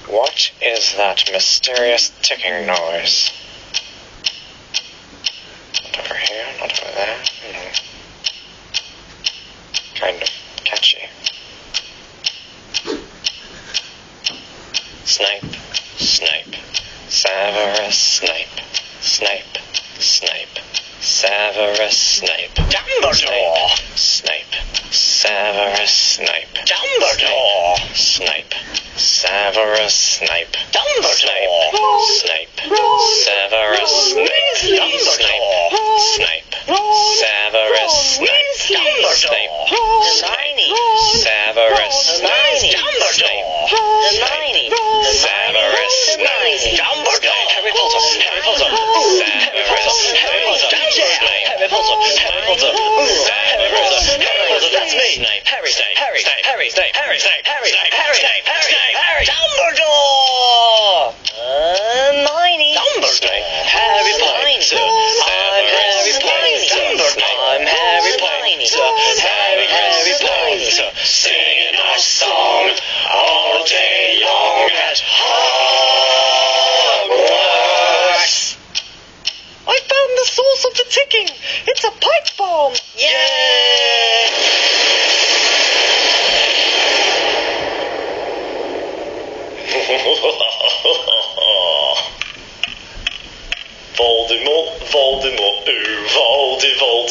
What is that mysterious ticking noise? Not over here, not over there. Kind of catchy. Snipe, snipe, Severus Snape, Snape, Snape, Severus Snape, Dumbledore! Snape, Severus Snape, Dumbledore! Snape, Severus Snape, Dumbledore! Snape, Severus Snape, Dumbledore! Snape, Severus Snape, Snape, Hermione! Severus Snape, Dumbledore! Hermione! Severus Snape, Dumbledore! Harry Potter! Harry Potter! Severus Harry Potter! Harry Potter! Harry Potter! That's me! Harry Snape! Harry Snape! Harry Snape! Harry Snape! Harry Snape! Harry Snape! Harry Snape! Harry Dumbledore! Hermione! Dumbledore! Harry Potter! I'm Harry Potter! I'm Harry Potter! Harry Potter! Singing our song all day long at Hogwarts! I found the source of the ticking! It's a pipe bomb! Yay! Voldemort, Voldemort, ooh, Voldemort.